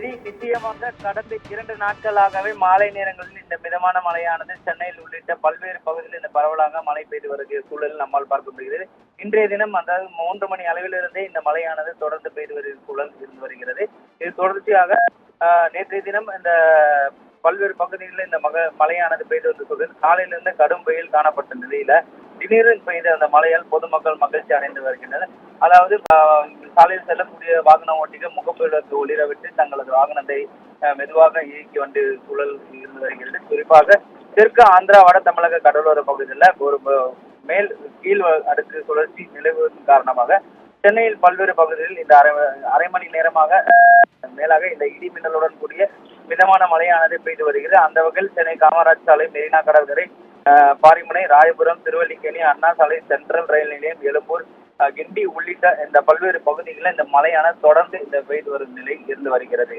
நிச்சயமாக கடந்த 2 நாட்களாகவே மாலை நேரங்களில் இந்த மிதமான மழையானது சென்னையில் உள்ளிட்ட பல்வேறு பகுதிகளில் இந்த பரவலாக மழை பெய்து வருகிற சூழல் நம்மால் பார்க்க முடிகிறது. இன்றைய தினம் அதாவது 3 மணி அளவிலிருந்தே இந்த மழையானது தொடர்ந்து பெய்து வருகிற சூழல் இருந்து வருகிறது. இது தொடர்ச்சியாக நேற்றைய தினம் இந்த பல்வேறு பகுதிகளில் இந்த மழையானது பெய்து வந்த சூழல் காலையிலிருந்து கடும் வெயில் காணப்பட்ட நிலையில திடீரென பெய்த அந்த மழையால் பொதுமக்கள் மகிழ்ச்சி அடைந்து வருகின்றனர். அதாவது சாலையில் செல்லக்கூடிய வாகன ஓட்டிகள் முகப்புகளுக்கு ஒளிரவிட்டு தங்களது வாகனத்தை மெதுவாக இயக்கி வந்து சூழல் இருந்து வருகிறது. குறிப்பாக தெற்கு ஆந்திரா வட தமிழக கடலோர பகுதிகளில் ஒரு மேல் கீழ் அடுக்கு சுழற்சி நிலவுவதன் காரணமாக சென்னையில் பல்வேறு பகுதிகளில் இந்த அரை மணி நேரமாக மேலாக இந்த இடி மின்னலுடன் கூடிய மிதமான மழையானது பெய்து வருகிறது. அந்த வகையில் சென்னை காமராஜ் சாலை, மெரினா கடற்கரை, பாரிமுனை, ராயபுரம், திருவல்லிக்கேணி, அண்ணா சாலை, சென்ட்ரல் ரயில் நிலையம், எழும்பூர், கிண்டி உள்ளிட்ட இந்த பல்வேறு பகுதிகளில் இந்த மழையானது தொடர்ந்து இந்த பெய்து வரும் நிலை இருந்து வருகிறது.